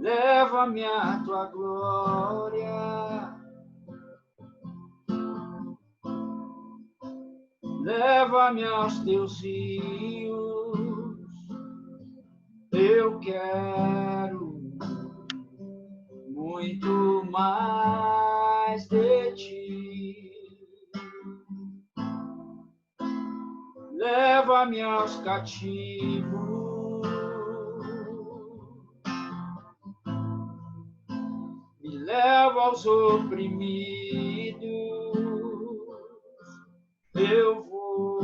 leva-me à tua glória, leva-me aos teus rios, eu quero muito mais de ti. Leva-me aos cativos, me leva aos oprimidos, eu vou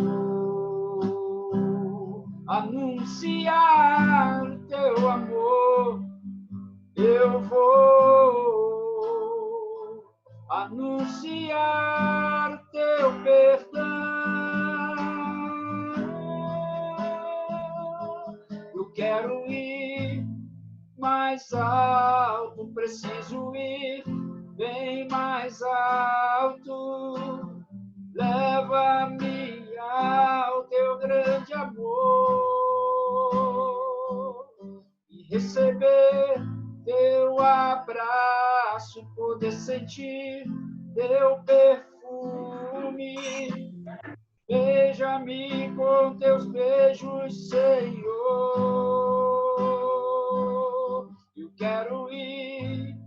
anunciar o teu amor, eu vou anunciar o teu perdão. Eu quero ir mais alto, preciso ir bem mais alto. Leva-me ao teu grande amor e receber teu abraço, poder sentir teu perfume. Beija-me com teus beijos, Senhor. Eu quero ir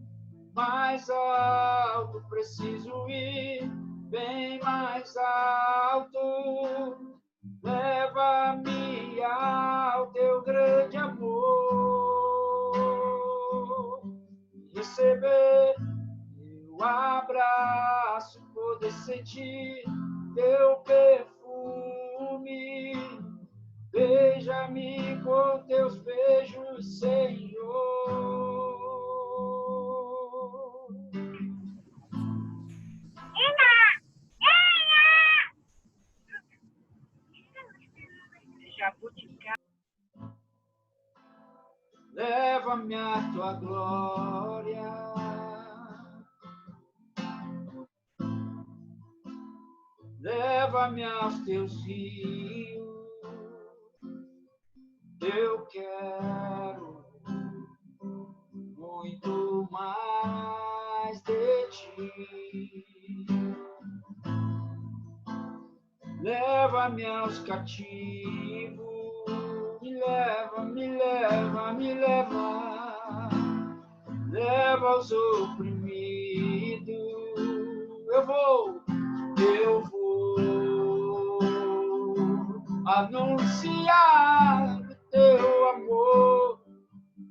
mais alto, preciso ir bem mais alto. Leva-me ao teu grande amor. Receber teu abraço, poder sentir teu perfume. Beija-me com teus beijos, Senhor. Leva-me à tua glória, leva-me aos teus rios, eu quero muito mais de ti. Leva-me aos cativos, me leva, leva aos oprimidos, eu vou anunciar o teu amor,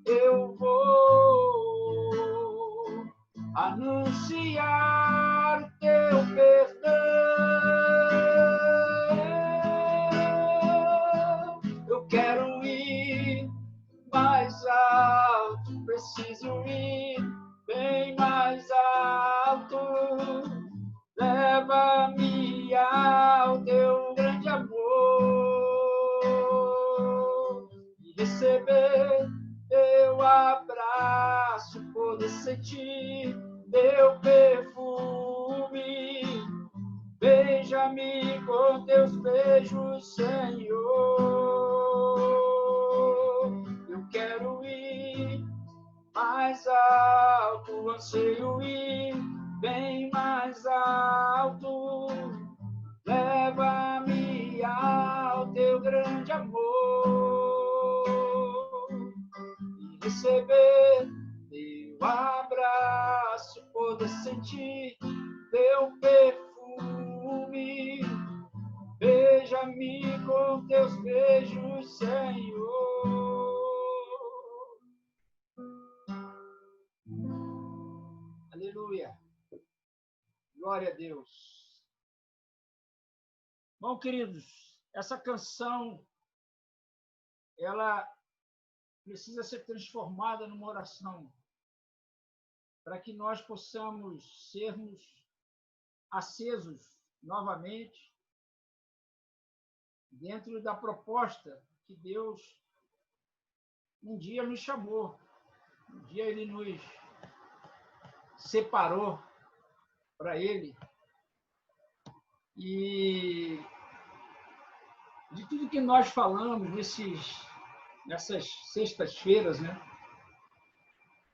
eu vou anunciar o teu perdão. Eu quero ir mais alto, preciso ir bem mais alto. Leva-me ao teu grande amor e receber teu abraço, poder sentir teu perfume. Beija-me com teus beijos, Senhor. Eu quero ir mais alto, anseio ir bem mais alto. Leva-me ao teu grande amor e receber teu abraço, poder sentir teu perfume. Beija-me com teus beijos, Senhor. Aleluia. Glória a Deus. Bom, queridos, essa canção, ela precisa ser transformada numa oração para que nós possamos sermos acesos novamente dentro da proposta que Deus um dia nos chamou, um dia Ele nos separou para Ele. E de tudo que nós falamos nessas sextas-feiras, né?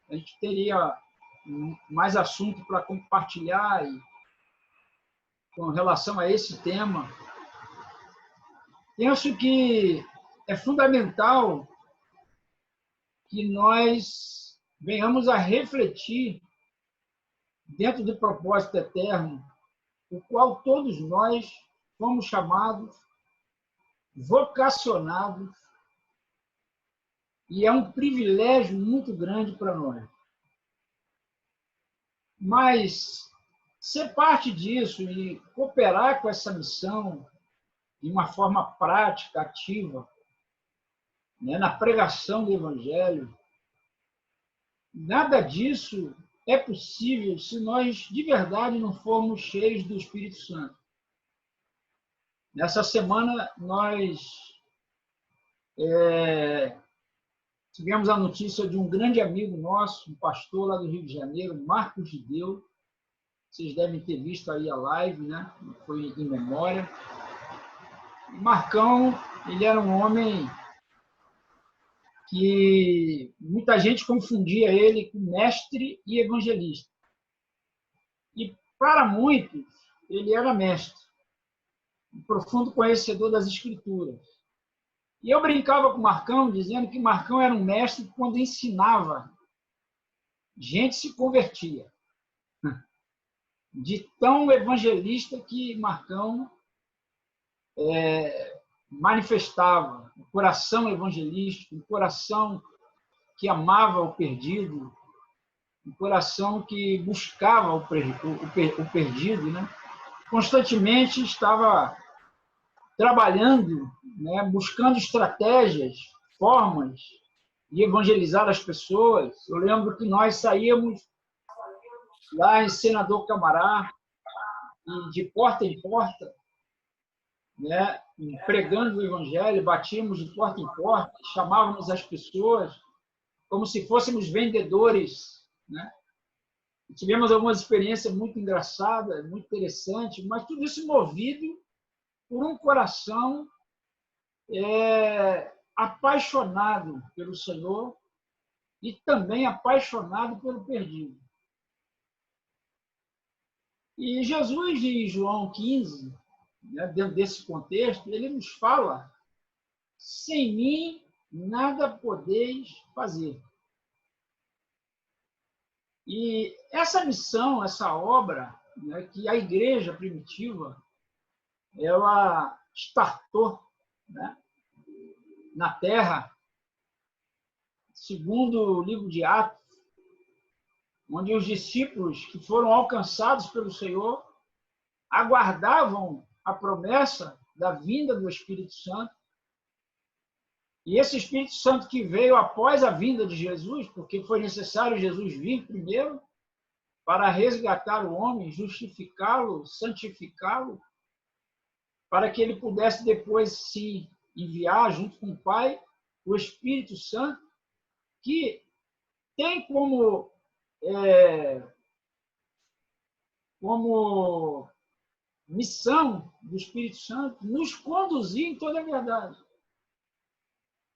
a gente teria mais assunto para compartilhar com relação a esse tema. Penso que é fundamental que nós venhamos a refletir dentro do propósito eterno, o qual todos nós fomos chamados, vocacionados, e é um privilégio muito grande para nós. Mas ser parte disso e cooperar com essa missão de uma forma prática, ativa, né, na pregação do Evangelho, nada disso é possível se nós de verdade não formos cheios do Espírito Santo. Nessa semana, nós tivemos a notícia de um grande amigo nosso, um pastor lá do Rio de Janeiro, Marcos de Deus. Vocês devem ter visto aí a live, né? Foi em memória. Marcão, ele era um homem que muita gente confundia ele com mestre e evangelista. E, para muitos, ele era mestre, um profundo conhecedor das Escrituras. E eu brincava com o Marcão, dizendo que Marcão era um mestre que, quando ensinava, gente se convertia. De tão evangelista que Marcão manifestava, o coração evangelístico, o coração que amava o perdido, o coração que buscava o perdido, né? Constantemente estava trabalhando, né? Buscando estratégias, formas de evangelizar as pessoas. Eu lembro que nós saíamos lá em Senador Camará, e de porta em porta, né, pregando o Evangelho, batíamos de porta em porta, chamávamos as pessoas como se fôssemos vendedores, né? Tivemos algumas experiências muito engraçadas, muito interessantes, mas tudo isso movido por um coração apaixonado pelo Senhor e também apaixonado pelo perdido. E Jesus, em João 15, né, dentro desse contexto, ele nos fala: sem mim nada podeis fazer. E essa missão, essa obra, né, que a igreja primitiva ela startou, né, na Terra, segundo o livro de Atos, onde os discípulos que foram alcançados pelo Senhor aguardavam a promessa da vinda do Espírito Santo. E esse Espírito Santo que veio após a vinda de Jesus, porque foi necessário Jesus vir primeiro para resgatar o homem, justificá-lo, santificá-lo, para que ele pudesse depois se enviar junto com o Pai, o Espírito Santo, que tem como missão do Espírito Santo nos conduzir em toda a verdade,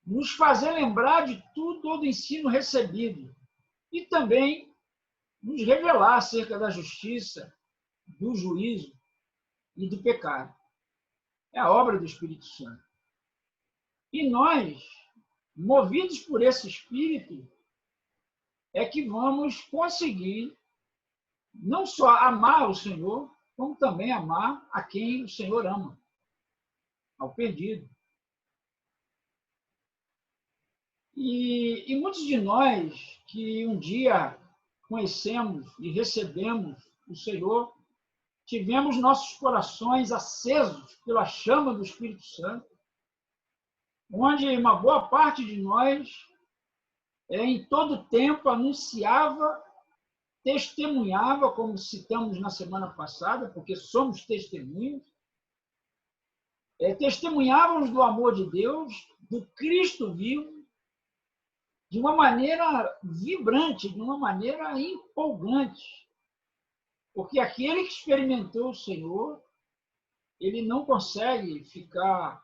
nos fazer lembrar de todo o ensino recebido e também nos revelar acerca da justiça, do juízo e do pecado. É a obra do Espírito Santo. E nós, movidos por esse Espírito, é que vamos conseguir não só amar o Senhor, como também amar a quem o Senhor ama, ao perdido. E muitos de nós que um dia conhecemos e recebemos o Senhor, tivemos nossos corações acesos pela chama do Espírito Santo, onde uma boa parte de nós, em todo tempo, anunciava, testemunhava, como citamos na semana passada, porque somos testemunhas, testemunhávamos do amor de Deus, do Cristo vivo, de uma maneira vibrante, de uma maneira empolgante. Porque aquele que experimentou o Senhor, ele não consegue ficar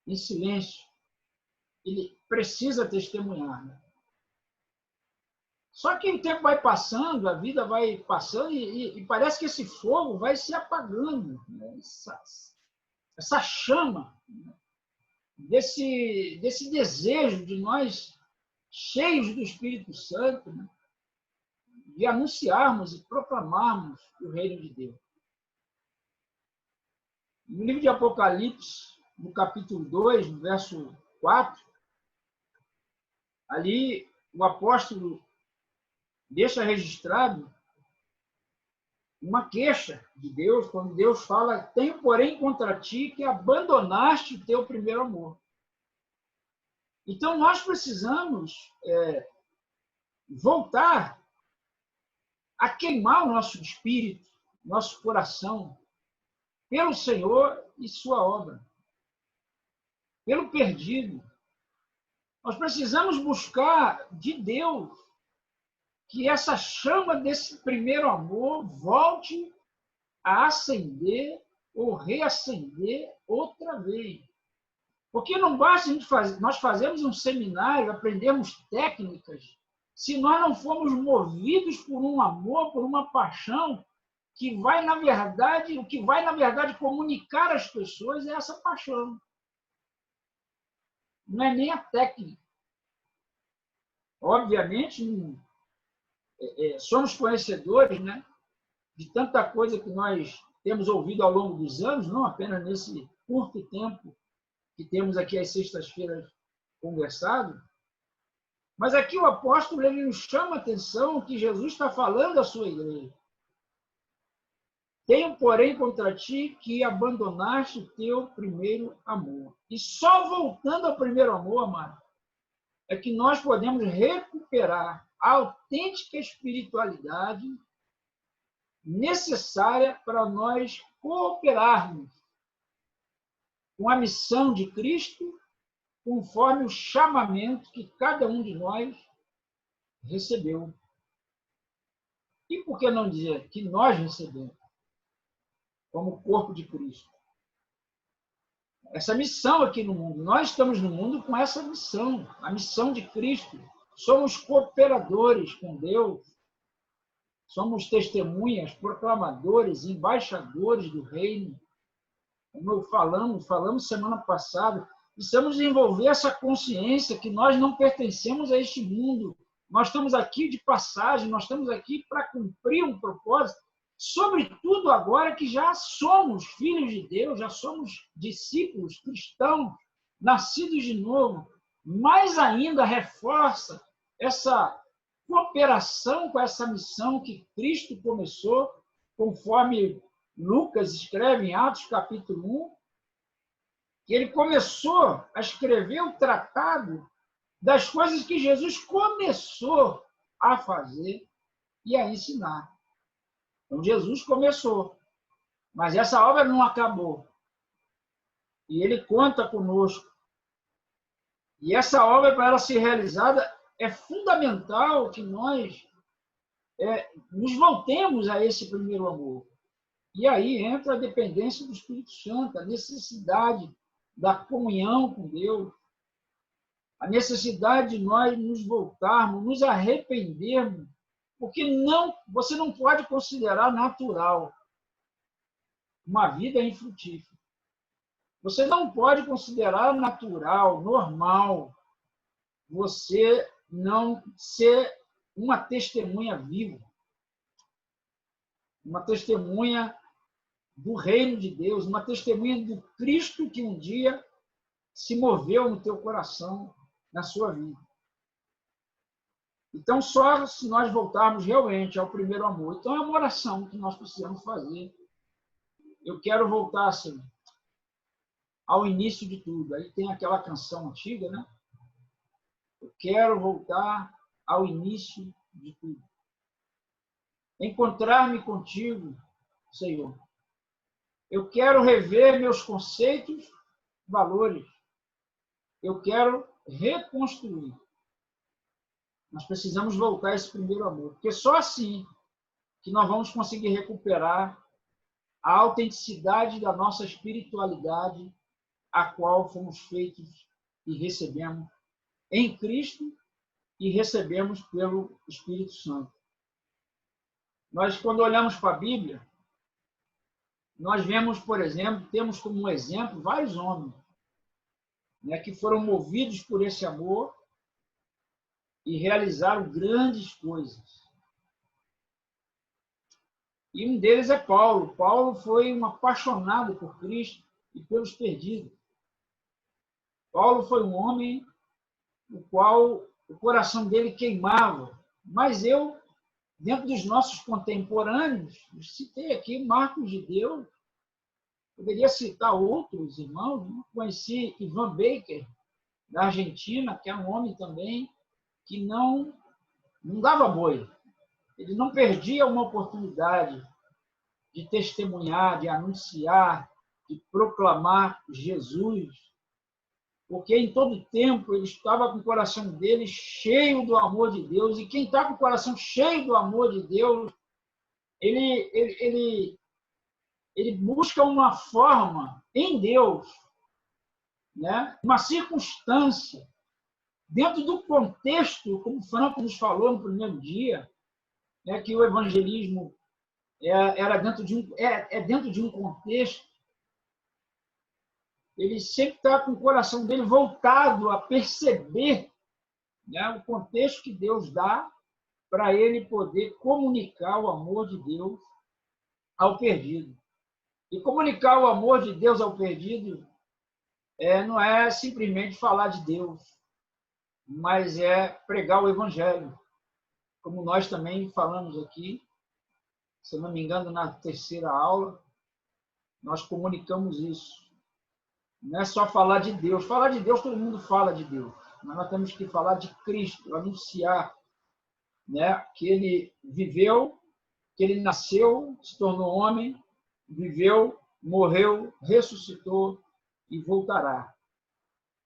em silêncio. Ele precisa testemunhar. Só que o tempo vai passando, a vida vai passando e parece que esse fogo vai se apagando, né? Essa chama, né? Desse desejo de nós, cheios do Espírito Santo, né? De anunciarmos e proclamarmos o reino de Deus. No livro de Apocalipse, no capítulo 2, no verso 4, ali o apóstolo deixa registrado uma queixa de Deus, quando Deus fala: tenho, porém, contra ti que abandonaste o teu primeiro amor. Então, nós precisamos voltar a queimar o nosso espírito, nosso coração, pelo Senhor e sua obra, pelo perdido. Nós precisamos buscar de Deus que essa chama desse primeiro amor volte a acender ou reacender outra vez. Porque não basta nós fazermos um seminário, aprendermos técnicas, se nós não formos movidos por um amor, por uma paixão, que vai, na verdade, o que vai, na verdade, comunicar às pessoas é essa paixão. Não é nem a técnica. Obviamente, somos conhecedores, né, de tanta coisa que nós temos ouvido ao longo dos anos, não apenas nesse curto tempo que temos aqui às sextas-feiras conversado, mas aqui o apóstolo ele nos chama a atenção que Jesus está falando à sua igreja. Tenho, porém, contra ti que abandonaste o teu primeiro amor. E só voltando ao primeiro amor, amado, é que nós podemos recuperar a autêntica espiritualidade necessária para nós cooperarmos com a missão de Cristo, conforme o chamamento que cada um de nós recebeu. E por que não dizer que nós recebemos, como corpo de Cristo? Essa missão aqui no mundo. Nós estamos no mundo com essa missão, a missão de Cristo. Somos cooperadores com Deus, somos testemunhas, proclamadores, embaixadores do reino. Como falamos semana passada, precisamos desenvolver essa consciência que nós não pertencemos a este mundo. Nós estamos aqui de passagem, nós estamos aqui para cumprir um propósito, sobretudo agora que já somos filhos de Deus, já somos discípulos cristãos, nascidos de novo. Mais ainda reforça essa cooperação com essa missão que Cristo começou, conforme Lucas escreve em Atos capítulo 1, que ele começou a escrever o tratado das coisas que Jesus começou a fazer e a ensinar. Então, Jesus começou, mas essa obra não acabou. E ele conta conosco. E essa obra, para ela ser realizada, é fundamental que nós nos voltemos a esse primeiro amor. E aí entra a dependência do Espírito Santo, a necessidade da comunhão com Deus, a necessidade de nós nos voltarmos, nos arrependermos, porque você não pode considerar natural uma vida infrutífera. Você não pode considerar natural, normal, você não ser uma testemunha viva, uma testemunha do reino de Deus, uma testemunha do Cristo que um dia se moveu no teu coração, na sua vida. Então, só se nós voltarmos realmente ao primeiro amor. Então, é uma oração que nós precisamos fazer. Eu quero voltar, Senhor, ao início de tudo. Aí tem aquela canção antiga, né? Eu quero voltar ao início de tudo. Encontrar-me contigo, Senhor. Eu quero rever meus conceitos, valores. Eu quero reconstruir. Nós precisamos voltar a esse primeiro amor, porque só assim que nós vamos conseguir recuperar a autenticidade da nossa espiritualidade, a qual fomos feitos e recebemos em Cristo e recebemos pelo Espírito Santo. Nós, quando olhamos para a Bíblia, nós vemos, por exemplo, temos como um exemplo vários homens, né, que foram movidos por esse amor e realizaram grandes coisas. E um deles é Paulo. Paulo foi um apaixonado por Cristo e pelos perdidos. Paulo foi um homem no qual o coração dele queimava. Mas eu, dentro dos nossos contemporâneos, citei aqui Marcos de Deus, poderia citar outros irmãos. Né? Conheci Ivan Baker, da Argentina, que é um homem também que não dava boi. Ele não perdia uma oportunidade de testemunhar, de anunciar, de proclamar Jesus, porque em todo tempo ele estava com o coração dele cheio do amor de Deus, e quem está com o coração cheio do amor de Deus, ele busca uma forma em Deus, né? Uma circunstância, dentro do contexto, como o Franco nos falou no primeiro dia, né, que o evangelismo era dentro de um contexto. Ele sempre está com o coração dele voltado a perceber, né, o contexto que Deus dá para ele poder comunicar o amor de Deus ao perdido. E comunicar o amor de Deus ao perdido não é simplesmente falar de Deus, mas é pregar o Evangelho, como nós também falamos aqui. Se não me engano, na terceira aula, nós comunicamos isso. Não é só falar de Deus. Falar de Deus, todo mundo fala de Deus. Mas nós temos que falar de Cristo, anunciar, né, que ele viveu, que ele nasceu, se tornou homem, viveu, morreu, ressuscitou e voltará.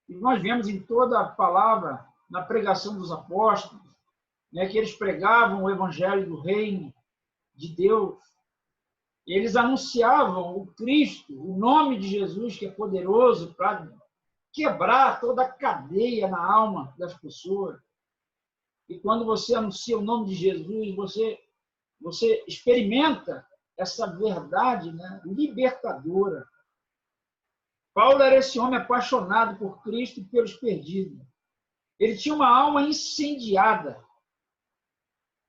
E nós vemos em toda a palavra, na pregação dos apóstolos, né, que eles pregavam o evangelho do reino de Deus. Eles anunciavam o Cristo, o nome de Jesus, que é poderoso para quebrar toda a cadeia na alma das pessoas. E quando você anuncia o nome de Jesus, você experimenta essa verdade, né, libertadora. Paulo era esse homem apaixonado por Cristo e pelos perdidos. Ele tinha uma alma incendiada,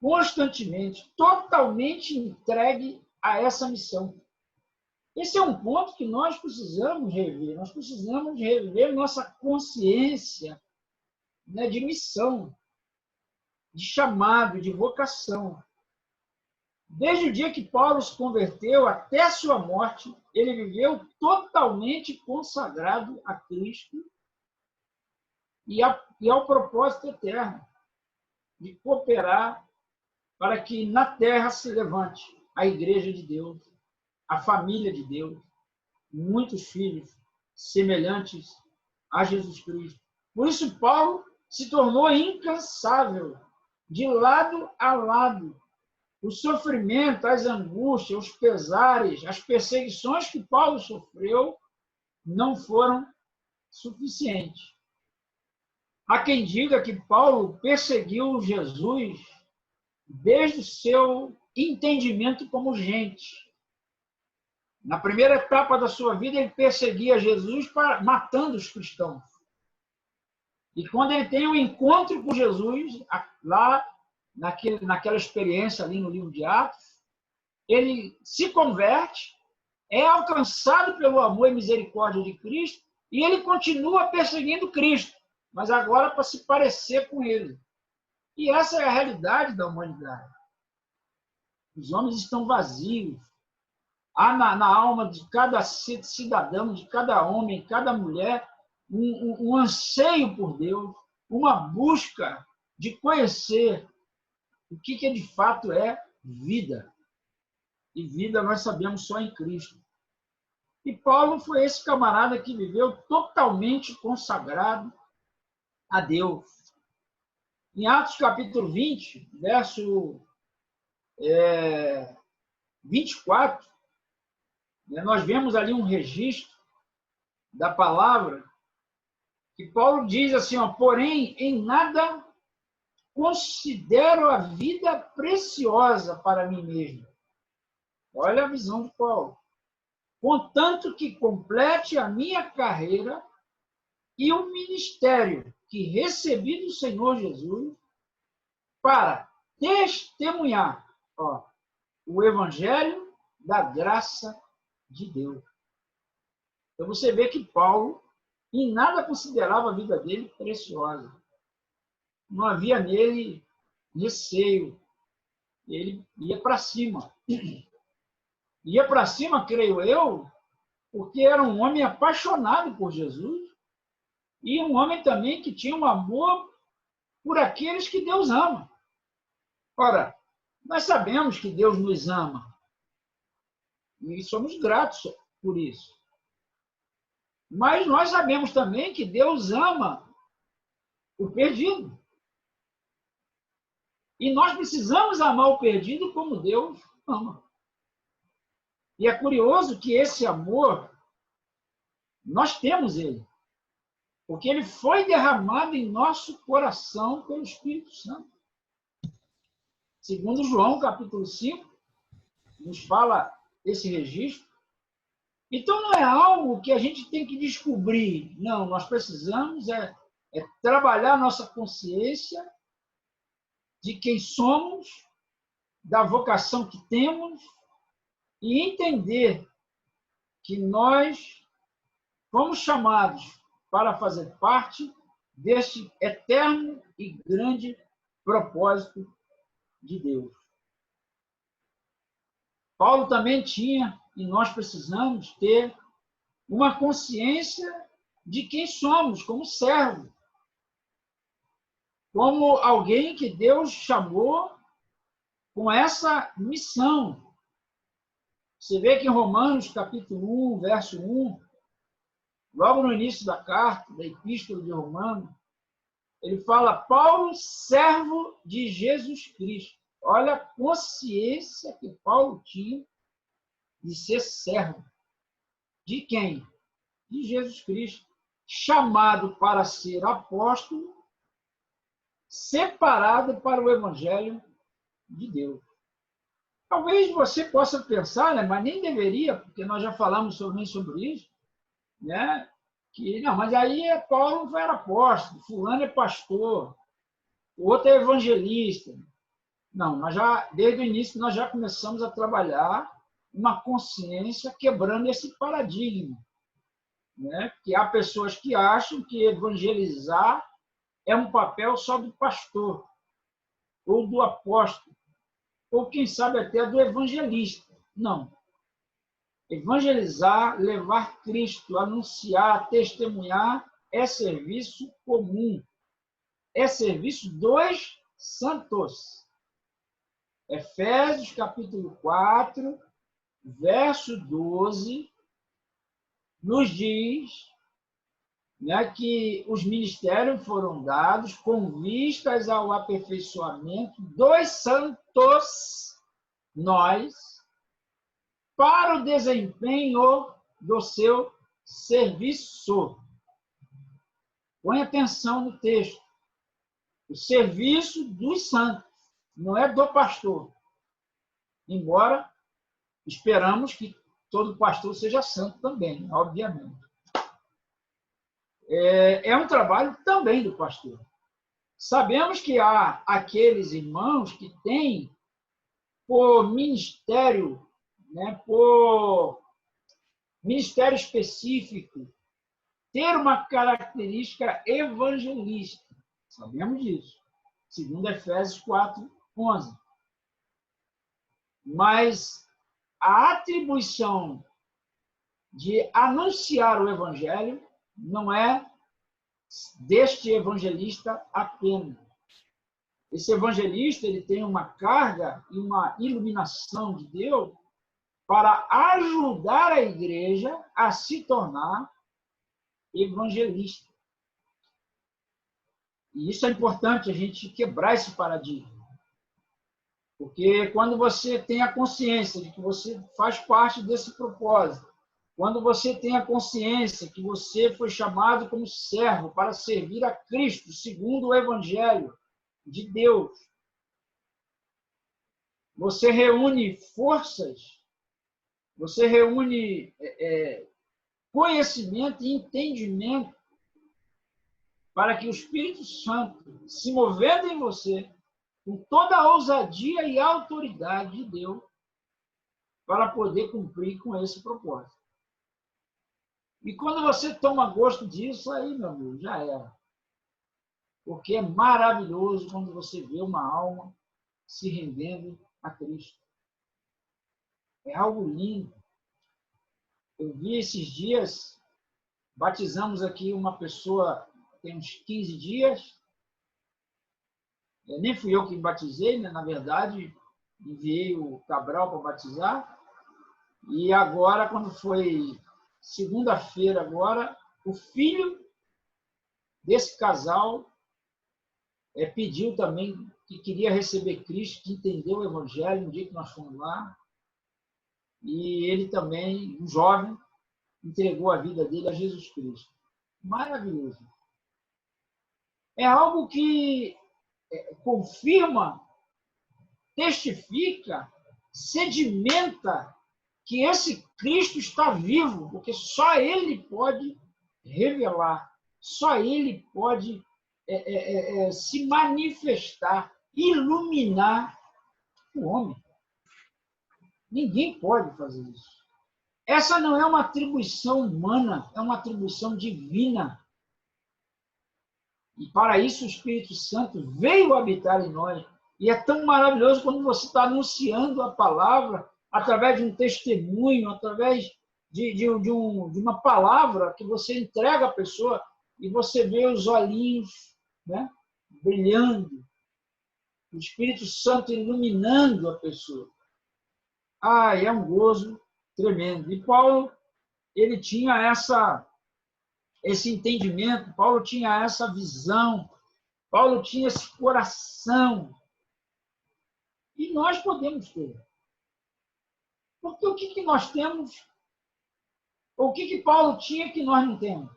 constantemente, totalmente entregue a essa missão. Esse é um ponto que nós precisamos rever. Nós precisamos rever nossa consciência, né, de missão, de chamado, de vocação. Desde o dia que Paulo se converteu até a sua morte, ele viveu totalmente consagrado a Cristo e ao propósito eterno de cooperar para que na terra se levante a igreja de Deus, a família de Deus, muitos filhos semelhantes a Jesus Cristo. Por isso, Paulo se tornou incansável, de lado a lado. O sofrimento, as angústias, os pesares, as perseguições que Paulo sofreu não foram suficientes. Há quem diga que Paulo perseguiu Jesus desde o seu entendimento como gente. Na primeira etapa da sua vida, ele perseguia Jesus matando os cristãos. E quando ele tem um encontro com Jesus, lá naquela experiência ali no livro de Atos, ele se converte, é alcançado pelo amor e misericórdia de Cristo, e ele continua perseguindo Cristo, mas agora para se parecer com ele. E essa é a realidade da humanidade. Os homens estão vazios. Há na alma de cada cidadão, de cada homem, cada mulher, um anseio por Deus, uma busca de conhecer o que de fato é vida. E vida nós sabemos só em Cristo. E Paulo foi esse camarada que viveu totalmente consagrado a Deus. Em Atos capítulo 20, verso 24, nós vemos ali um registro da palavra que Paulo diz assim, porém, em nada considero a vida preciosa para mim mesmo. Olha a visão de Paulo. Contanto que complete a minha carreira e o ministério que recebi do Senhor Jesus para testemunhar o evangelho da graça de Deus. Então você vê que Paulo em nada considerava a vida dele preciosa. Não havia nele receio. Ele ia para cima. Ia para cima, creio eu, porque era um homem apaixonado por Jesus e um homem também que tinha um amor por aqueles que Deus ama. Ora, nós sabemos que Deus nos ama e somos gratos por isso. Mas nós sabemos também que Deus ama o perdido. E nós precisamos amar o perdido como Deus ama. E é curioso que esse amor, nós temos ele. Porque ele foi derramado em nosso coração pelo Espírito Santo. Segundo João, capítulo 5, nos fala esse registro. Então, não é algo que a gente tem que descobrir. Não, nós precisamos trabalhar nossa consciência de quem somos, da vocação que temos, e entender que nós fomos chamados para fazer parte deste eterno e grande propósito de Deus. Paulo também tinha, e nós precisamos ter, uma consciência de quem somos, como servo. Como alguém que Deus chamou com essa missão. Você vê que em Romanos, capítulo 1, verso 1, logo no início da carta, da epístola de Romanos, ele fala, Paulo, servo de Jesus Cristo. Olha a consciência que Paulo tinha de ser servo. De quem? De Jesus Cristo. Chamado para ser apóstolo, separado para o evangelho de Deus. Talvez você possa pensar, né, mas nem deveria, porque nós já falamos sobre isso, né, que não, mas aí Paulo era apóstolo, fulano é pastor, o outro é evangelista. Não, nós já, desde o início, nós já começamos a trabalhar uma consciência quebrando esse paradigma, né, que há pessoas que acham que evangelizar é um papel só do pastor, ou do apóstolo, ou quem sabe até do evangelista. Não. Evangelizar, levar Cristo, anunciar, testemunhar, é serviço comum. É serviço dos santos. Efésios, capítulo 4, verso 12, nos diz, né, que os ministérios foram dados com vistas ao aperfeiçoamento dos santos, nós, para o desempenho do seu serviço. Põe atenção no texto. O serviço dos santos, não é do pastor. Embora esperamos que todo pastor seja santo também, obviamente. É um trabalho também do pastor. Sabemos que há aqueles irmãos que têm por ministério, né, por ministério específico, ter uma característica evangelista. Sabemos disso. Segundo Efésios 4, 11. Mas a atribuição de anunciar o evangelho não é deste evangelista apenas. Esse evangelista ele tem uma carga e uma iluminação de Deus para ajudar a igreja a se tornar evangelista. E isso é importante a gente quebrar esse paradigma. Porque quando você tem a consciência de que você faz parte desse propósito, quando você tem a consciência que você foi chamado como servo para servir a Cristo, segundo o Evangelho, de Deus. Você reúne forças, você reúne conhecimento e entendimento para que o Espírito Santo, se movendo em você, com toda a ousadia e a autoridade de Deus, para poder cumprir com esse propósito. E quando você toma gosto disso, aí, meu amigo, já era. Porque é maravilhoso quando você vê uma alma se rendendo a Cristo. É algo lindo. Eu vi esses dias, batizamos aqui uma pessoa, tem uns 15 dias, nem fui eu que batizei, né? Na verdade, enviei o Cabral para batizar, e agora, quando foi segunda-feira agora, o filho desse casal pediu também que queria receber Cristo, que entendeu o Evangelho no dia que nós fomos lá, e ele também, um jovem, entregou a vida dele a Jesus Cristo. Maravilhoso. É algo que confirma, testifica, sedimenta que esse Cristo está vivo, porque só Ele pode revelar, só Ele pode se manifestar, iluminar o homem. Ninguém pode fazer isso. Essa não é uma atribuição humana, é uma atribuição divina. E para isso o Espírito Santo veio habitar em nós. E é tão maravilhoso quando você está anunciando a palavra através de um testemunho, através de uma palavra que você entrega à pessoa e você vê os olhinhos, né, brilhando, o Espírito Santo iluminando a pessoa. É um gozo tremendo. E Paulo, ele tinha esse entendimento, Paulo tinha essa visão, Paulo tinha esse coração. E nós podemos ter. Porque o que nós temos, ou o que Paulo tinha que nós não temos?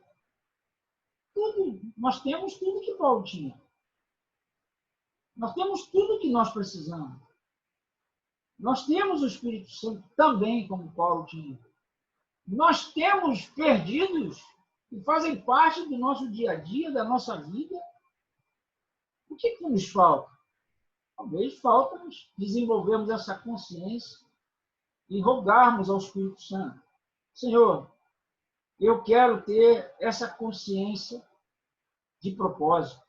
Tudo. Nós temos tudo que Paulo tinha. Nós temos tudo que nós precisamos. Nós temos o Espírito Santo também, como Paulo tinha. Nós temos perdidos que fazem parte do nosso dia a dia, da nossa vida. O que nos falta? Talvez falta desenvolvermos essa consciência e rogarmos ao Espírito Santo. Senhor, eu quero ter essa consciência de propósito.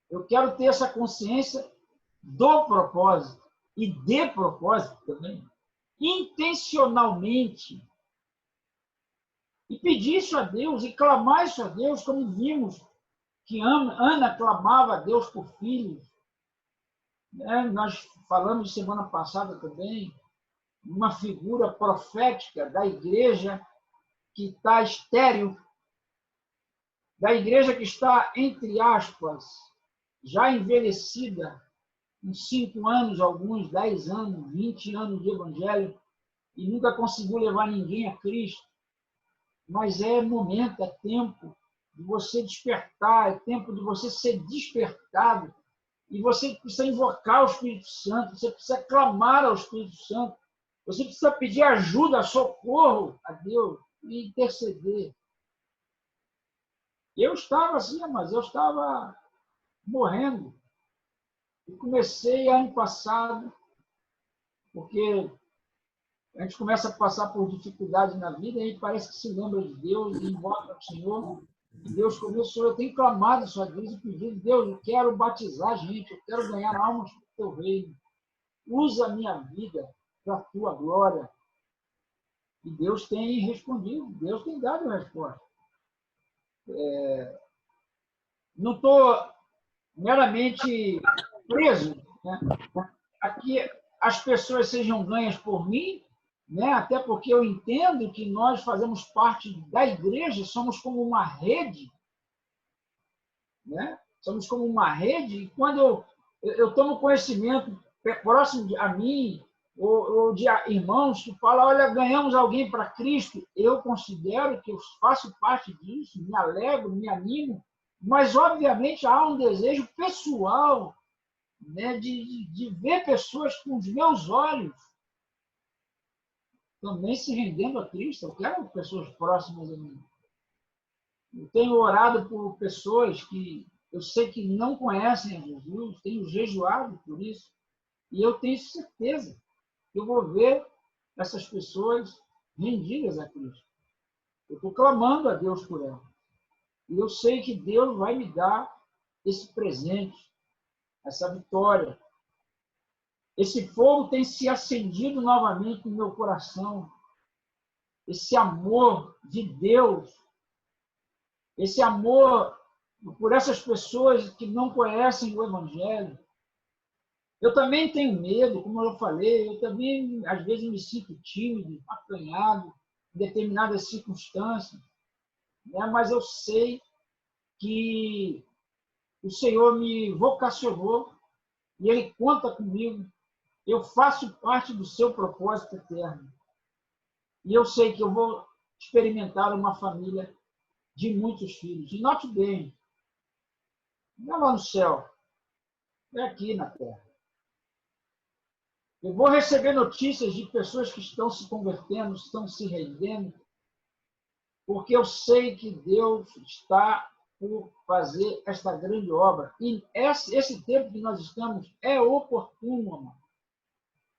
Eu quero ter essa consciência do propósito e de propósito também, intencionalmente. E pedir isso a Deus e clamar isso a Deus, como vimos que Ana clamava a Deus por filhos. Nós falamos semana passada também, uma figura profética da igreja que está estéril, da igreja que está, entre aspas, já envelhecida, uns 5 anos, alguns 10 anos, 20 anos de evangelho, e nunca conseguiu levar ninguém a Cristo. Mas é momento, é tempo de você despertar, é tempo de você ser despertado, e você precisa invocar o Espírito Santo, você precisa clamar ao Espírito Santo, você precisa pedir ajuda, socorro a Deus e interceder. Eu estava assim, mas eu estava morrendo. Eu comecei ano passado, porque a gente começa a passar por dificuldade na vida, e a gente parece que se lembra de Deus e invoca o Senhor. E Deus começou, eu tenho clamado isso a Deus e pedido, Deus, eu quero batizar gente, eu quero ganhar almas para o teu reino. Usa a minha vida para a tua glória. E Deus tem respondido, Deus tem dado a resposta. Não estou meramente preso, né, a que as pessoas sejam ganhas por mim, né, até porque eu entendo que nós fazemos parte da igreja, somos como uma rede, né? Somos como uma rede, e quando eu tomo conhecimento próximo a mim, ou de irmãos que falam, olha, ganhamos alguém para Cristo, eu considero que eu faço parte disso, me alegro, me animo, Mas, obviamente, há um desejo pessoal, né, de ver pessoas com os meus olhos também se rendendo a Cristo. Eu quero pessoas próximas a mim. Eu tenho orado por pessoas que eu sei que não conhecem a Jesus, tenho jejuado por isso, e eu tenho certeza que eu vou ver essas pessoas rendidas a Cristo. Eu estou clamando a Deus por elas. E eu sei que Deus vai me dar esse presente, essa vitória. Esse fogo tem se acendido novamente no meu coração. Esse amor de Deus, esse amor por essas pessoas que não conhecem o Evangelho. Eu também tenho medo, como eu falei, eu também, às vezes, me sinto tímido, acanhado, em determinadas circunstâncias, né? Mas eu sei que o Senhor me vocacionou e Ele conta comigo. Eu faço parte do seu propósito eterno. E eu sei que eu vou experimentar uma família de muitos filhos. E note bem, não é lá no céu, é aqui na terra. Eu vou receber notícias de pessoas que estão se convertendo, estão se rendendo, porque eu sei que Deus está por fazer esta grande obra. E esse tempo que nós estamos é oportuno, amado.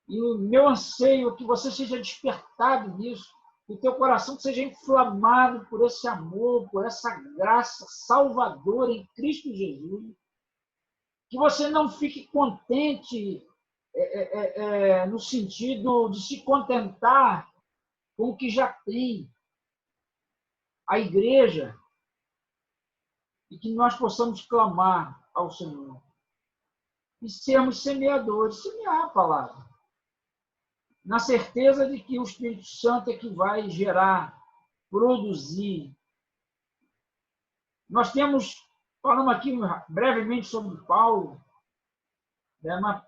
E o meu anseio é que você seja despertado nisso, que o teu coração seja inflamado por esse amor, por essa graça salvadora em Cristo Jesus. Que você não fique contente no sentido de se contentar com o que já tem. A igreja, e que nós possamos clamar ao Senhor. E sermos semeadores, semear a palavra. Na certeza de que o Espírito Santo é que vai gerar, produzir. Nós falamos aqui brevemente sobre Paulo, né? Mas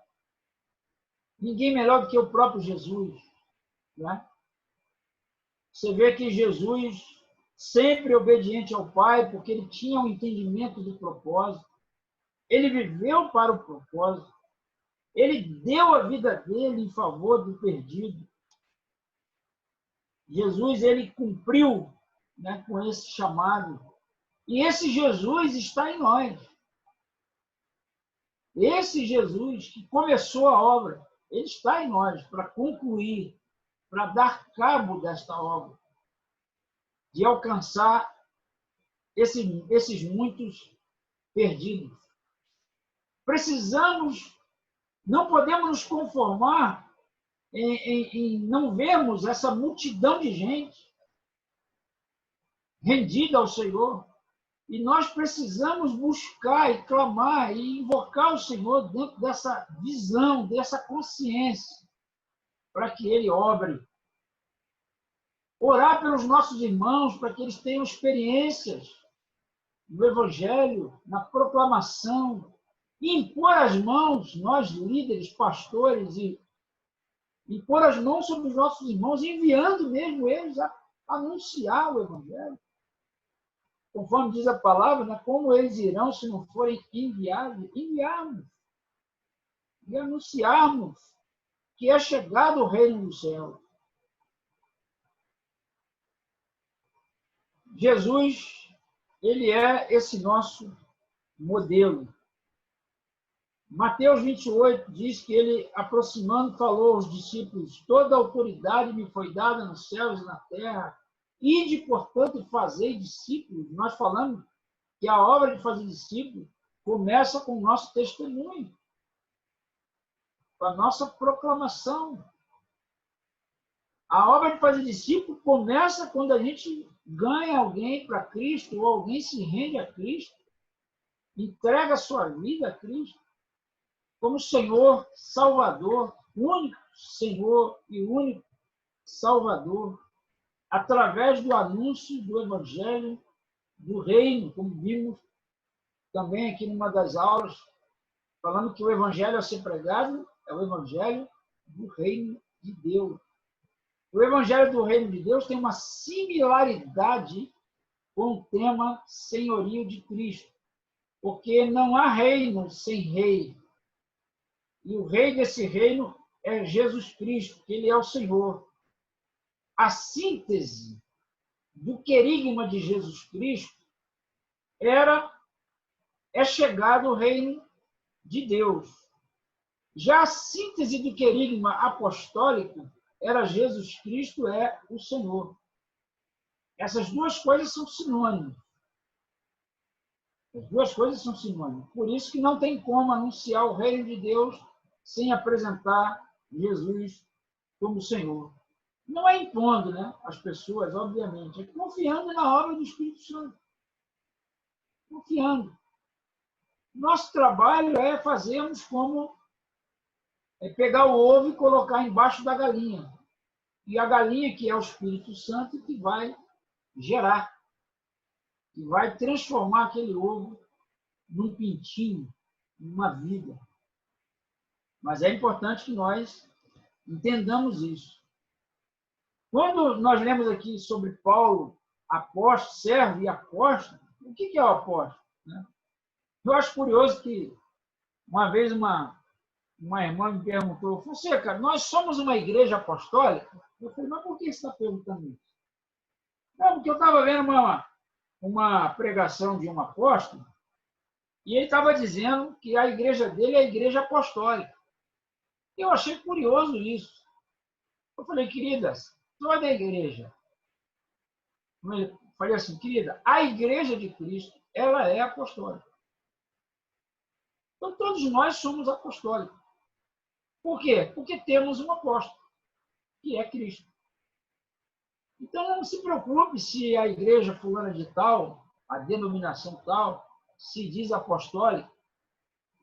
ninguém melhor do que o próprio Jesus. Né? Você vê que Jesus, sempre obediente ao Pai, porque ele tinha um entendimento do propósito, ele viveu para o propósito, ele deu a vida dele em favor do perdido. Jesus, ele cumpriu, né, com esse chamado. E esse Jesus está em nós. Esse Jesus que começou a obra, ele está em nós para concluir, para dar cabo desta obra, de alcançar esses muitos perdidos. Precisamos, não podemos nos conformar em não vermos essa multidão de gente rendida ao Senhor. E nós precisamos buscar e clamar e invocar o Senhor dentro dessa visão, dessa consciência, para que Ele obre. Orar pelos nossos irmãos, para que eles tenham experiências no Evangelho, na proclamação, e impor as mãos, nós líderes, pastores, e impor as mãos sobre os nossos irmãos, enviando mesmo eles a anunciar o Evangelho. Conforme diz a palavra, né? Como eles irão se não forem enviados? Enviarmos. E anunciarmos que é chegado o reino do céu. Jesus, ele é esse nosso modelo. Mateus 28 diz que ele, aproximando, falou aos discípulos: toda a autoridade me foi dada nos céus e na terra. Ide, portanto, e fazei discípulos. Nós falamos que a obra de fazer discípulos começa com o nosso testemunho, com a nossa proclamação. A obra de fazer discípulo começa quando a gente ganha alguém para Cristo, ou alguém se rende a Cristo, entrega a sua vida a Cristo, como Senhor, Salvador, único Senhor e único Salvador, através do anúncio do Evangelho do Reino, como vimos também aqui numa das aulas, falando que o Evangelho a ser pregado é o Evangelho do Reino de Deus. O Evangelho do Reino de Deus tem uma similaridade com o tema senhorio de Cristo. porque não há reino sem rei. E o rei desse reino é Jesus Cristo, que ele é o Senhor. A síntese do querigma de Jesus Cristo é chegado o reino de Deus. Já a síntese do querigma apostólico era Jesus Cristo é o Senhor. Essas duas coisas são sinônimos. As duas coisas são sinônimos. Por isso que não tem como anunciar o reino de Deus sem apresentar Jesus como Senhor. Não é impondo, né, as pessoas, obviamente, é confiando na obra do Espírito Santo. Confiando. Nosso trabalho é fazermos como pegar o ovo e colocar embaixo da galinha. E a galinha, que é o Espírito Santo, que vai gerar, que vai transformar aquele ovo num pintinho, numa vida. Mas é importante que nós entendamos isso. Quando nós lemos aqui sobre Paulo, apóstolo, servo e apóstolo, o que é o apóstolo? Eu acho curioso que uma vez uma irmã me perguntou, Fonseca, nós somos uma igreja apostólica? Eu falei, mas por que você está perguntando isso? Não, porque eu estava vendo uma pregação de um apóstolo e ele estava dizendo que a igreja dele é a igreja apostólica. Eu achei curioso isso. Eu falei, queridas, toda a igreja. Eu falei assim, querida, a igreja de Cristo, ela é apostólica. Então, todos nós somos apostólicos. Por quê? Porque temos um apóstolo, que é Cristo. Então, não se preocupe se a igreja fulana de tal, a denominação tal, se diz apostólica,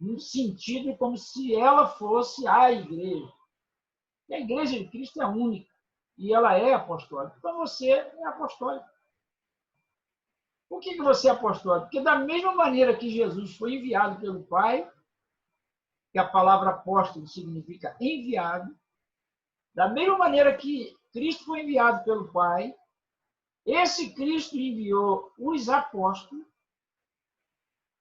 no sentido como se ela fosse a igreja. E a igreja de Cristo é única, e ela é apostólica. Então, você é apostólico. Por que você é apostólico? Porque da mesma maneira que Jesus foi enviado pelo Pai, que a palavra apóstolo significa enviado, da mesma maneira que Cristo foi enviado pelo Pai, esse Cristo enviou os apóstolos,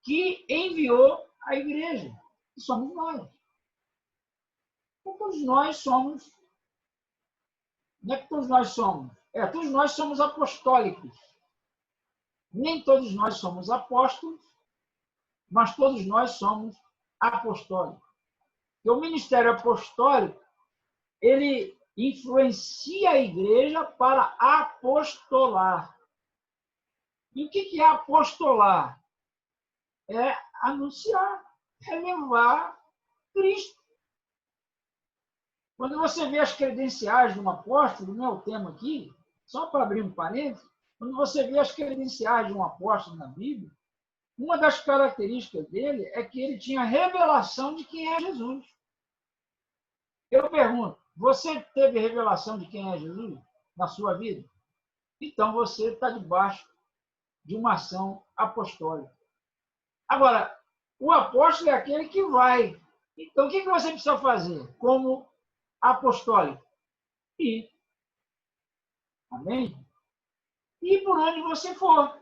que enviou a igreja, que somos nós. Então, todos nós somos. Não é que todos nós somos. Todos nós somos apostólicos. Nem todos nós somos apóstolos, mas todos nós somos apostólicos. E o ministério apostólico, ele influencia a igreja para apostolar. E o que é apostolar? É anunciar, é levar Cristo. Quando você vê as credenciais de um apóstolo, não é o tema aqui, só para abrir um parênteses, quando você vê as credenciais de um apóstolo na Bíblia, uma das características dele é que ele tinha revelação de quem é Jesus. Eu pergunto, você teve revelação de quem é Jesus na sua vida? Então você está debaixo de uma ação apostólica. Agora, o apóstolo é aquele que vai. Então, o que você precisa fazer como apostólico? Ir. Amém? E por onde você for.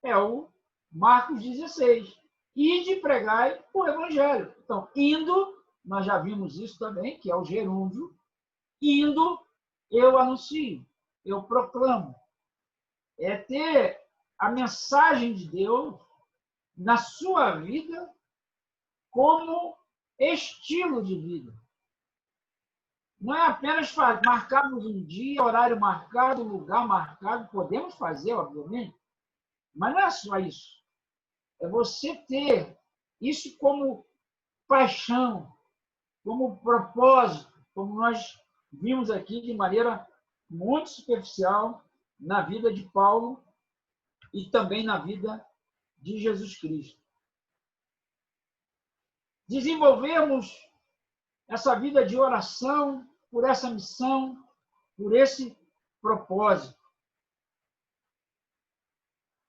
É o Marcos 16. Ide pregai o evangelho. Então, indo, nós já vimos isso também, que é o gerúndio. Indo, eu anuncio, eu proclamo. É ter a mensagem de Deus na sua vida como estilo de vida. Não é apenas marcarmos um dia, horário marcado, lugar marcado. Podemos fazer, obviamente, mas não é só isso. É você ter isso como paixão, como propósito, como nós vimos aqui de maneira muito superficial na vida de Paulo e também na vida de Jesus Cristo. Desenvolvermos essa vida de oração por essa missão, por esse propósito.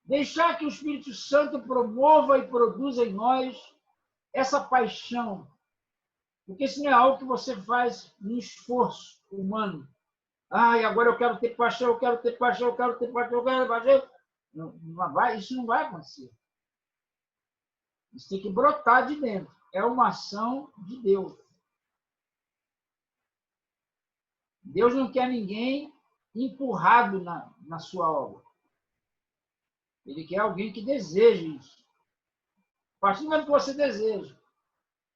Deixar que o Espírito Santo promova e produza em nós essa paixão. Porque isso não é algo que você faz no esforço humano. Agora eu quero ter paixão, eu quero ter paixão, eu quero ter paixão, eu quero ter paixão. Não vai, isso não vai acontecer. Isso tem que brotar de dentro. É uma ação de Deus. Deus não quer ninguém empurrado na sua obra. Ele quer alguém que deseje isso. A partir do momento que você deseja,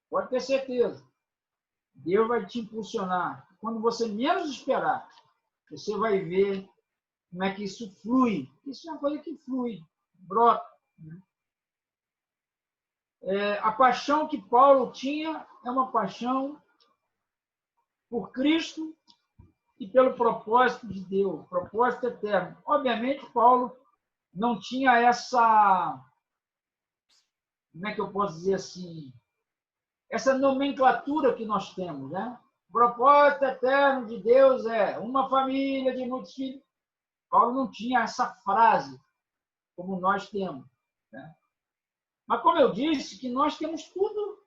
pode ter certeza, Deus vai te impulsionar. Quando você menos esperar, você vai ver como é que isso flui. Isso é uma coisa que flui, brota. A paixão que Paulo tinha é uma paixão por Cristo e pelo propósito de Deus, propósito eterno. Obviamente, Paulo não tinha essa, como é que eu posso dizer assim, essa nomenclatura que nós temos, né? O propósito eterno de Deus é uma família de muitos filhos. Paulo não tinha essa frase como nós temos, né? Mas, como eu disse, que nós temos tudo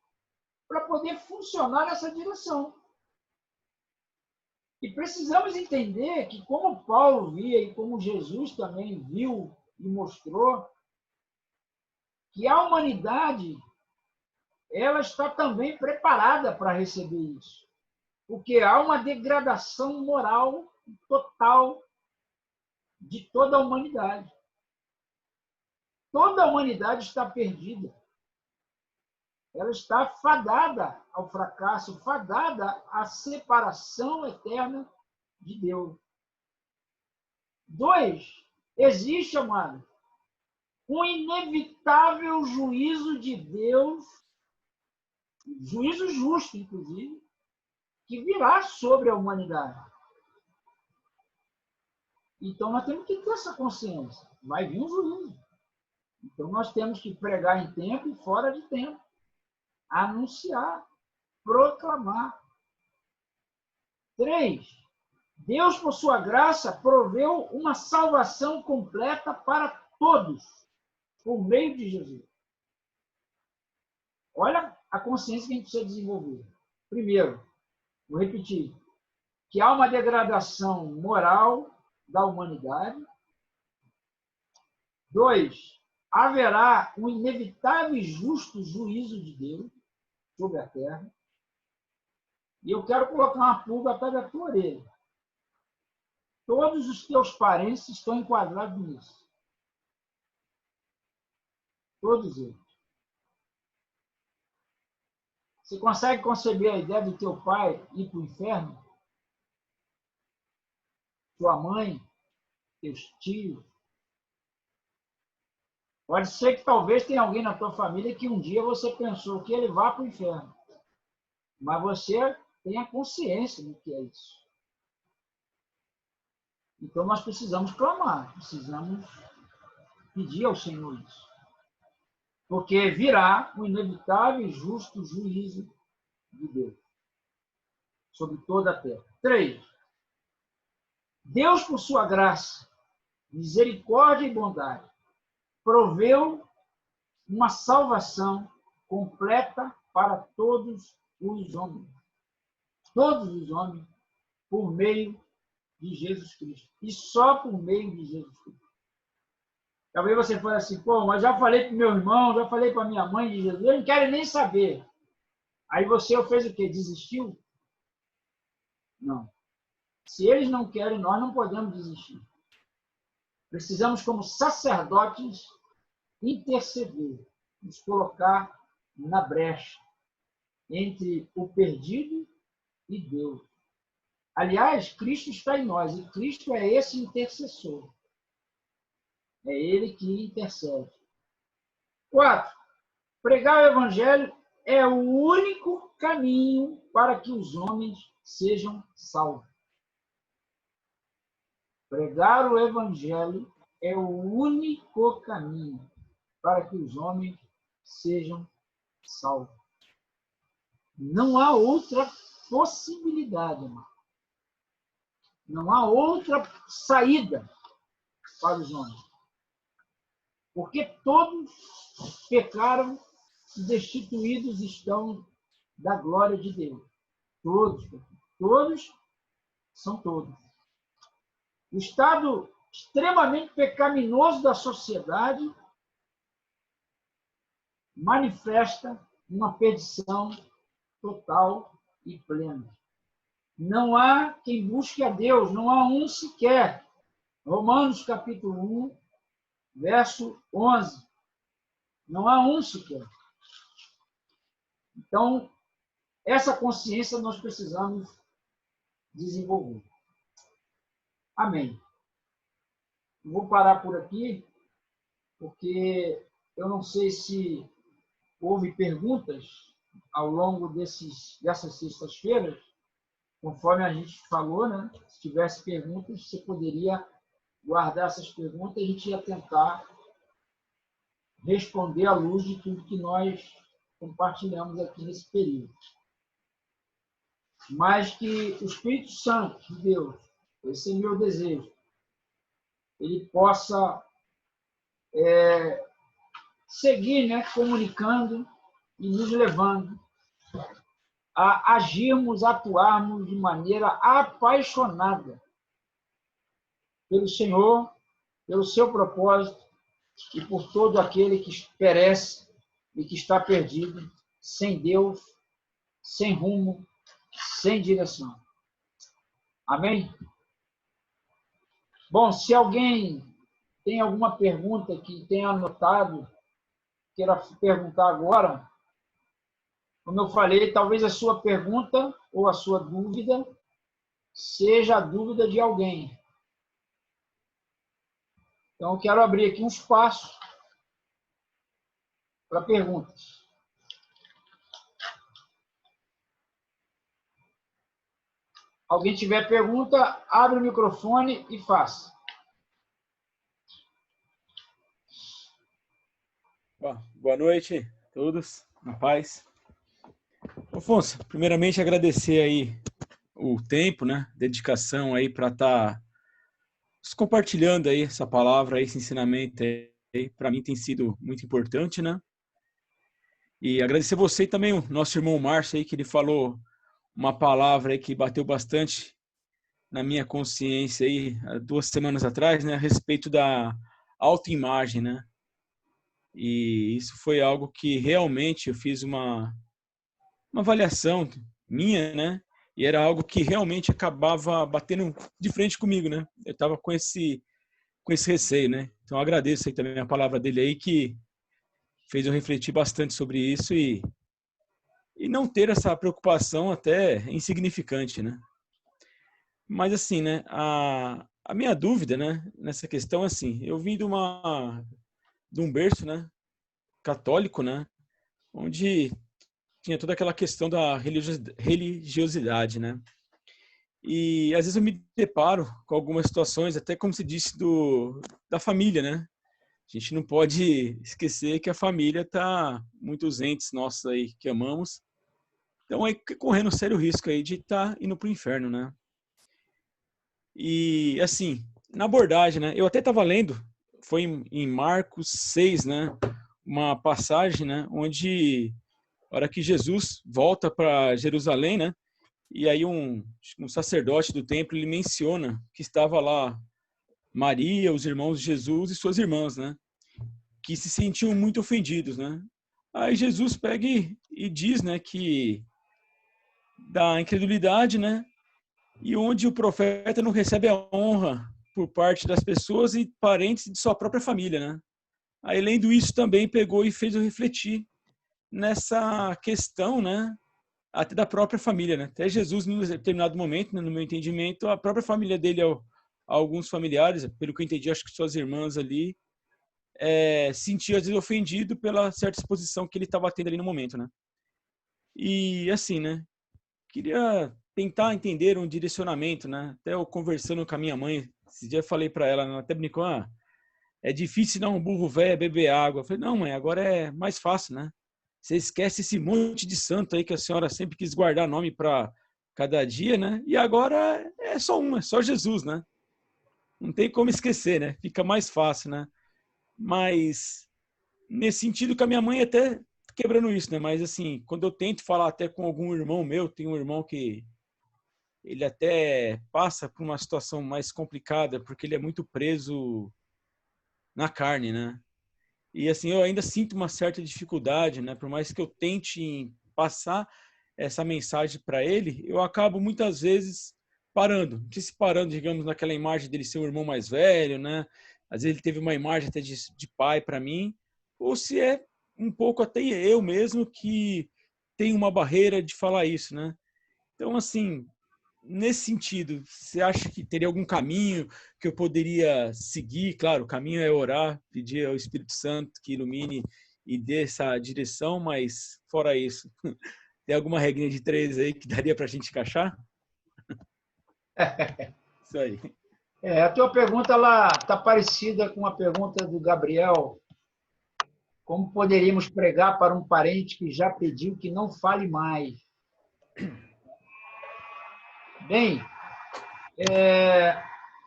para poder funcionar nessa direção. E precisamos entender que, como Paulo via e como Jesus também viu e mostrou, que a humanidade ela está também preparada para receber isso. Porque há uma degradação moral total de toda a humanidade. Toda a humanidade está perdida. Ela está fadada ao fracasso, fadada à separação eterna de Deus. 2, existe, amado, um inevitável juízo de Deus, juízo justo, inclusive, que virá sobre a humanidade. Então, nós temos que ter essa consciência. Vai vir um juízo. Então, nós temos que pregar em tempo e fora de tempo. Anunciar, proclamar. 3, Deus, por sua graça, proveu uma salvação completa para todos, por meio de Jesus. Olha a consciência que a gente precisa desenvolver. Primeiro, vou repetir, que há uma degradação moral da humanidade. 2, haverá um inevitável e justo juízo de Deus sobre a terra. E eu quero colocar uma pulga atrás da tua orelha. Todos os teus parentes estão enquadrados nisso. Todos eles. Você consegue conceber a ideia do teu pai ir para o inferno? Tua mãe? Teus tios? Pode ser que talvez tenha alguém na tua família que um dia você pensou que ele vá para o inferno. Mas você tenha consciência do que é isso. Então nós precisamos clamar, precisamos pedir ao Senhor isso. Porque virá um inevitável e justo juízo de Deus sobre toda a terra. 3, Deus, por sua graça, misericórdia e bondade, proveu uma salvação completa para todos os homens. Todos os homens, por meio de Jesus Cristo. E só por meio de Jesus Cristo. Talvez você fale assim, pô, mas já falei para o meu irmão, já falei para minha mãe de Jesus, eu não quero nem saber. Aí você fez o quê? Desistiu? Não. Se eles não querem, nós não podemos desistir. Precisamos, como sacerdotes, interceder, nos colocar na brecha entre o perdido e Deus. Aliás, Cristo está em nós, e Cristo é esse intercessor. É ele que intercede. 4, pregar o Evangelho é o único caminho para que os homens sejam salvos. Pregar o Evangelho é o único caminho para que os homens sejam salvos. Não há outra possibilidade, irmão. Não há outra saída para os homens. Porque todos pecaram e destituídos estão da glória de Deus. Todos. Todos são todos. O estado extremamente pecaminoso da sociedade manifesta uma perdição total e plena. Não há quem busque a Deus, não há um sequer. Romanos capítulo 1, verso 11. Não há um sequer. Então, essa consciência nós precisamos desenvolver. Amém. Vou parar por aqui, porque eu não sei se houve perguntas ao longo dessas sextas-feiras, conforme a gente falou, né? Se tivesse perguntas, você poderia guardar essas perguntas e a gente ia tentar responder à luz de tudo que nós compartilhamos aqui nesse período. Mas que o Espírito Santo de Deus, esse é meu desejo, ele possa seguir, né, comunicando e nos levando a agirmos, atuarmos de maneira apaixonada pelo Senhor, pelo seu propósito e por todo aquele que perece e que está perdido, sem Deus, sem rumo, sem direção. Amém? Bom, se alguém tem alguma pergunta que tenha anotado, queira perguntar agora, como eu falei, talvez a sua pergunta ou a sua dúvida seja a dúvida de alguém. Então, eu quero abrir aqui um espaço para perguntas. Alguém tiver pergunta, abre o microfone e faça. Boa noite a todos, na paz. Afonso, primeiramente agradecer aí o tempo, né, dedicação aí para estar compartilhando aí essa palavra, esse ensinamento aí, para mim tem sido muito importante, né? E agradecer você e também o nosso irmão Márcio aí, que ele falou uma palavra aí que bateu bastante na minha consciência aí, há 2 semanas atrás, né, a respeito da autoimagem, né? E isso foi algo que realmente eu fiz uma avaliação minha, né? E era algo que realmente acabava batendo de frente comigo, né? Eu estava com esse receio, né? Então eu agradeço aí também a palavra dele aí, que fez eu refletir bastante sobre isso e não ter essa preocupação até insignificante, né? Mas assim, né? A minha dúvida, né? Nessa questão, assim, eu vim de um berço, né? Católico, né? Onde tinha toda aquela questão da religiosidade, né? E às vezes eu me deparo com algumas situações, até como se disse, da família, né? A gente não pode esquecer que a família está, muitos entes nossos aí que amamos, então aí correndo um sério risco aí de estar indo para o inferno, né? E assim, na abordagem, né? Eu até estava lendo, foi em Marcos 6, né? Uma passagem, né? Onde, a hora que Jesus volta para Jerusalém, né? E aí um sacerdote do templo, ele menciona que estava lá Maria, os irmãos de Jesus e suas irmãs, né? Que se sentiam muito ofendidos, né? Aí Jesus pega e diz, né, que da incredulidade, né? E onde o profeta não recebe a honra por parte das pessoas e parentes de sua própria família, né? Aí, lendo isso, também pegou e fez eu refletir nessa questão, né? Até da própria família, né? Até Jesus, em um determinado momento, né, no meu entendimento, a própria família dele, alguns familiares, pelo que eu entendi, acho que suas irmãs ali, sentia às vezes ofendido pela certa exposição que ele estava tendo ali no momento, né? E assim, né? Queria tentar entender um direcionamento, né? Até eu conversando com a minha mãe, esse dia eu falei para ela, ela até brincou, é difícil dar um burro velho beber água. Eu falei, não, mãe, agora é mais fácil, né? Você esquece esse monte de santo aí que a senhora sempre quis guardar nome para cada dia, né? E agora é só um, é só Jesus, né? Não tem como esquecer, né? Fica mais fácil, né? Mas nesse sentido que a minha mãe até quebrando isso, né? Mas assim, quando eu tento falar até com algum irmão meu, tem um irmão que ele até passa por uma situação mais complicada, porque ele é muito preso na carne, né? E assim, eu ainda sinto uma certa dificuldade, né? Por mais que eu tente passar essa mensagem para ele, eu acabo muitas vezes parando. Não sei se parando, digamos, naquela imagem dele ser o irmão mais velho, né? Às vezes ele teve uma imagem até de pai para mim, ou se é um pouco até eu mesmo que tenho uma barreira de falar isso, né? Então, assim, nesse sentido, você acha que teria algum caminho que eu poderia seguir? Claro, o caminho é orar, pedir ao Espírito Santo que ilumine e dê essa direção, mas fora isso, tem alguma regrinha de 3 aí que daria para a gente encaixar? Isso aí. A tua pergunta está parecida com a pergunta do Gabriel. Como poderíamos pregar para um parente que já pediu que não fale mais? Bem,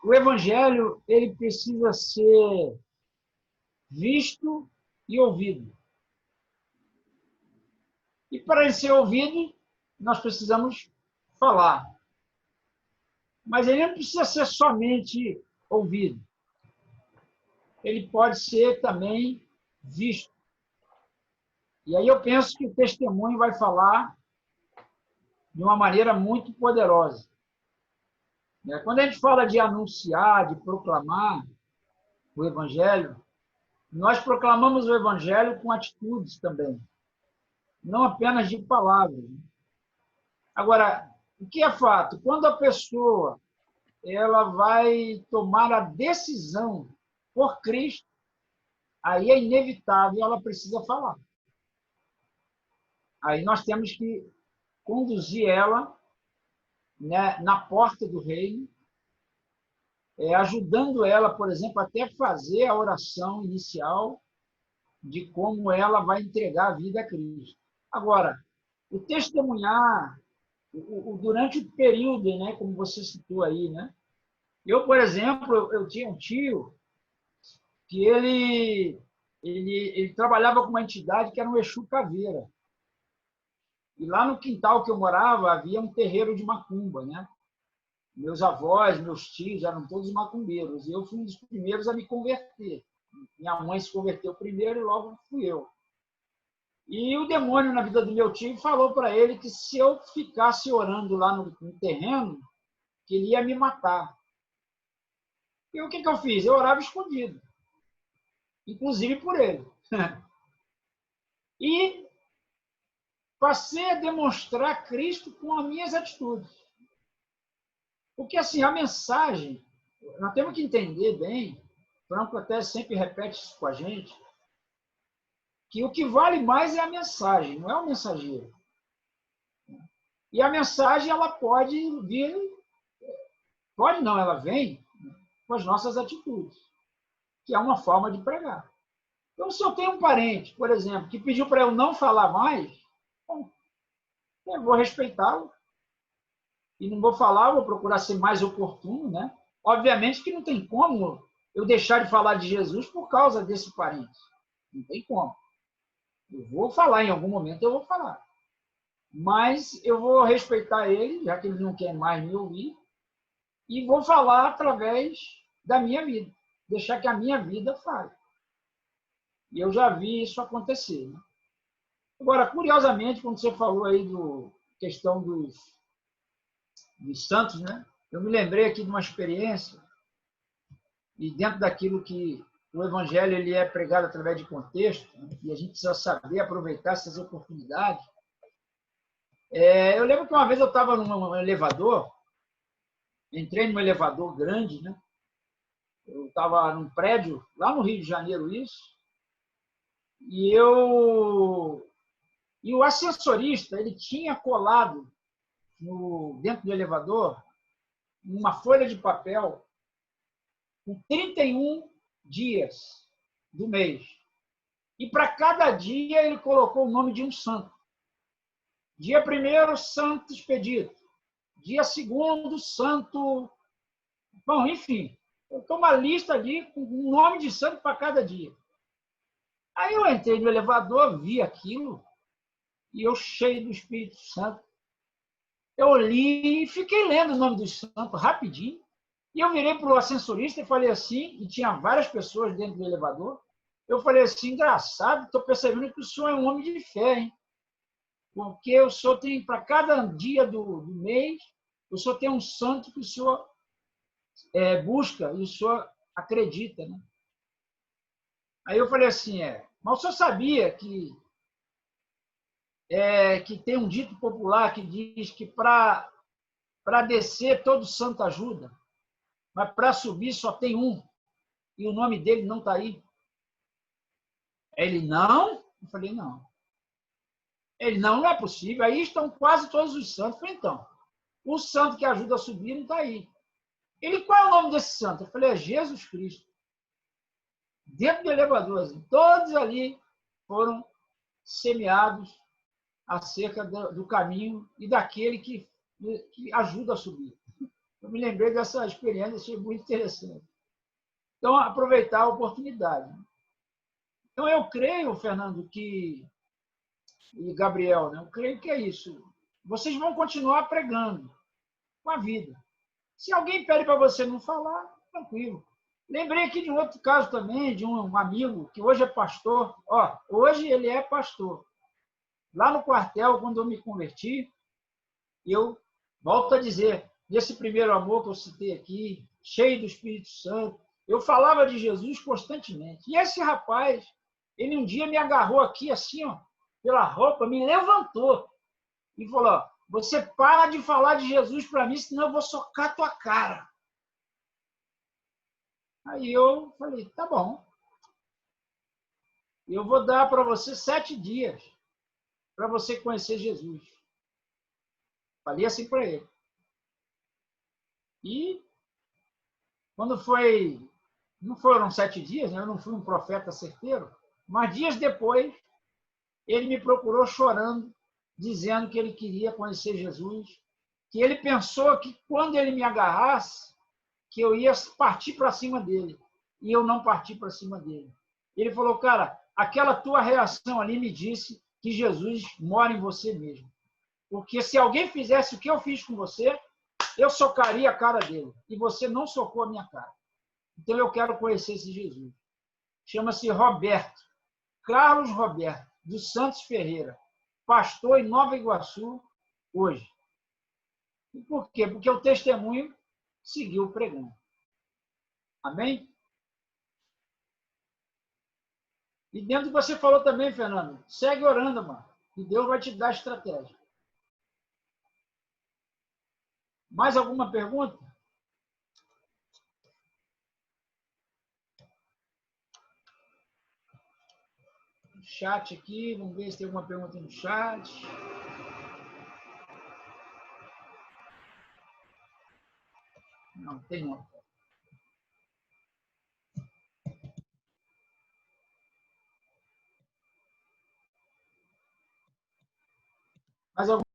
o evangelho ele precisa ser visto e ouvido. E para ele ser ouvido, nós precisamos falar. Mas ele não precisa ser somente ouvido. Ele pode ser também visto. E aí eu penso que o testemunho vai falar de uma maneira muito poderosa. Quando a gente fala de anunciar, de proclamar o Evangelho, nós proclamamos o Evangelho com atitudes também, não apenas de palavras. Agora, o que é fato? Quando a pessoa ela vai tomar a decisão por Cristo, aí é inevitável, ela precisa falar. Aí nós temos que conduzir ela, né, na porta do reino, ajudando ela, por exemplo, até fazer a oração inicial de como ela vai entregar a vida a Cristo. Agora, o testemunhar durante o período, né, como você citou aí, né? Eu, por exemplo, eu tinha um tio que ele trabalhava com uma entidade que era um Exu Caveira. E lá no quintal que eu morava havia um terreiro de macumba, né? Meus avós, meus tios eram todos macumbeiros. E eu fui um dos primeiros a me converter. Minha mãe se converteu primeiro e logo fui eu. E o demônio na vida do meu tio falou para ele que se eu ficasse orando lá no terreno, que ele ia me matar. E o que eu fiz? Eu orava escondido. Inclusive por ele. E passei a demonstrar Cristo com as minhas atitudes. Porque, assim, a mensagem, nós temos que entender bem, Franco até sempre repete isso com a gente, que o que vale mais é a mensagem, não é o mensageiro. E a mensagem, ela pode vir, pode não, ela vem com as nossas atitudes, que é uma forma de pregar. Então, se eu tenho um parente, por exemplo, que pediu para eu não falar mais, bom, eu vou respeitá-lo e não vou falar, vou procurar ser mais oportuno, né? Obviamente que não tem como eu deixar de falar de Jesus por causa desse parente. Não tem como. Eu vou falar em algum momento, eu vou falar. Mas eu vou respeitar ele, já que ele não quer mais me ouvir, e vou falar através da minha vida. Deixar que a minha vida fale. E eu já vi isso acontecer. Né? Agora, curiosamente, quando você falou aí da questão dos santos, né? Eu me lembrei aqui de uma experiência, e dentro daquilo que o Evangelho ele é pregado através de contexto, né? E a gente precisa saber aproveitar essas oportunidades. Eu lembro que uma vez eu estava num elevador, entrei num elevador grande, né? Eu estava num prédio, lá no Rio de Janeiro, isso, e o ascensorista ele tinha colado dentro do elevador uma folha de papel com 31 dias do mês. E para cada dia ele colocou o nome de um santo. Dia 1º, Santo Expedito. Dia 2º, Santo... Bom, enfim, eu estou uma lista ali com um nome de santo para cada dia. Aí eu entrei no elevador, vi aquilo, e eu cheio do Espírito Santo. Eu li e fiquei lendo o nome dos santos rapidinho. E eu virei para o ascensorista e falei assim, e tinha várias pessoas dentro do elevador, Eu falei assim, engraçado, estou percebendo que o senhor é um homem de fé, hein? Porque o senhor tem, para cada dia do mês, o senhor tem um santo que o senhor busca e o senhor acredita, né? Aí eu falei assim, mas o senhor sabia que tem um dito popular que diz que para descer todo santo ajuda, mas para subir só tem um, e o nome dele não está aí. Ele, não? Eu falei, não. Ele, não, não é possível. Aí estão quase todos os santos. Eu falei, então, o santo que ajuda a subir não está aí. Ele, qual é o nome desse santo? Eu falei, é Jesus Cristo. Dentro do elevador, assim, todos ali foram semeados acerca do caminho e daquele que ajuda a subir. Eu me lembrei dessa experiência, achei muito interessante. Então, aproveitar a oportunidade. Então, eu creio, Fernando, e Gabriel, né? Eu creio que é isso. Vocês vão continuar pregando com a vida. Se alguém pede para você não falar, tranquilo. Lembrei aqui de um outro caso também, de um amigo que hoje é pastor. Hoje ele é pastor. Lá no quartel, quando eu me converti, eu volto a dizer, nesse primeiro amor que eu citei aqui, cheio do Espírito Santo, eu falava de Jesus constantemente. E esse rapaz, ele um dia me agarrou aqui, assim, pela roupa, me levantou e falou, você para de falar de Jesus para mim, senão eu vou socar tua cara. Aí eu falei, tá bom. Eu vou dar para você 7 dias para você conhecer Jesus. Falei assim para ele. E quando foi, não foram 7 dias, né? Eu não fui um profeta certeiro, mas dias depois, ele me procurou chorando, dizendo que ele queria conhecer Jesus, que ele pensou que quando ele me agarrasse, que eu ia partir para cima dele. E eu não parti para cima dele. Ele falou, cara, aquela tua reação ali me disse que Jesus mora em você mesmo. Porque se alguém fizesse o que eu fiz com você, eu socaria a cara dele. E você não socou a minha cara. Então eu quero conhecer esse Jesus. Chama-se Roberto, Carlos Roberto, dos Santos Ferreira, pastor em Nova Iguaçu, hoje. E por quê? Porque o testemunho seguiu pregando. Amém? E dentro do que você falou também, Fernando, segue orando, mano. E Deus vai te dar estratégia. Mais alguma pergunta? Chat aqui, vamos ver se tem alguma pergunta no chat. Não, tem não. Mais alguma